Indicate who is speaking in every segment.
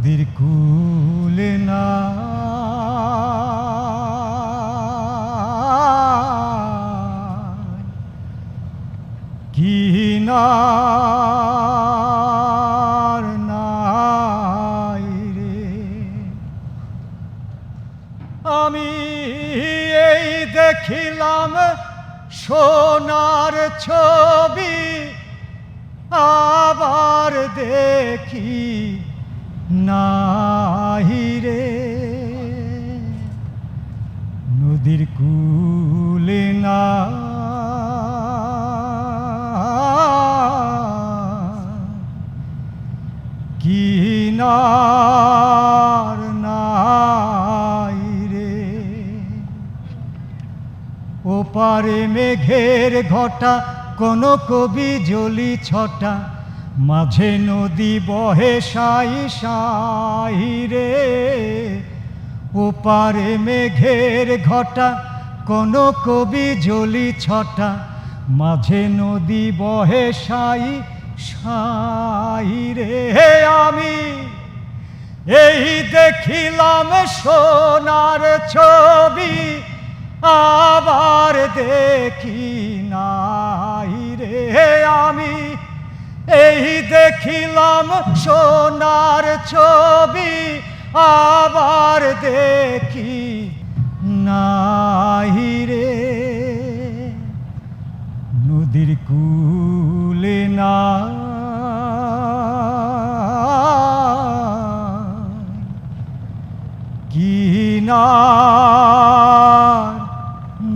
Speaker 1: নদীর কূলে না কিনার নাই রে। আমি এই দেখিলাম সোনার ছবি, আবার দেখি নাহি রে। নদীর কূলে না কিনার নাই রে। ওপারে মেঘের ঘটা কোন কবি জলি ছটা, মাঝে নদী বহে সাই সাই রে। ওপারে মেঘের ঘটা কোন কবি জলি ছটা, মাঝে নদী বহে সাই সাই রে। আমি এই দেখিলাম সোনার ছবি, আবার দেখি নাই রে। আমি এই দেখিলাম সোনার ছবি, আবার দেখি নাই রে। নদীর কূলে না কিনার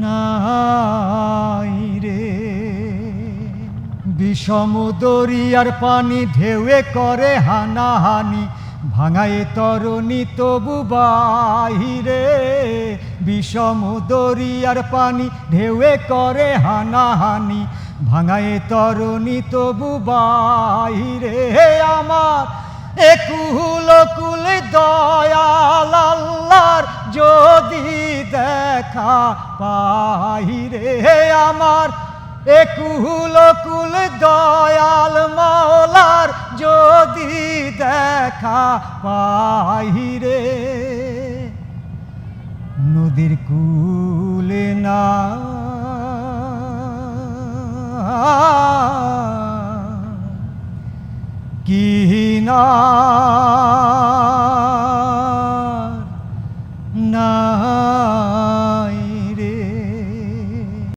Speaker 1: নাই রে। বিষম দরিয়ার পানি ঢেউয়ে করে হানাহানি, ভাঙায় তরুণী তবু বাহিরে। বিষম দরিয়ার পানি ঢেউয়ে করে হানাহানি, ভাঙায় তরুণী তবু বাহিরে। আমার একুল কুল দয়াল আল্লাহর যদি দেখা পাহিরে। আমার একুল কুল দয়াল মাওলার যদি দেখা পাহিরে। নদীর কূলে না কিনার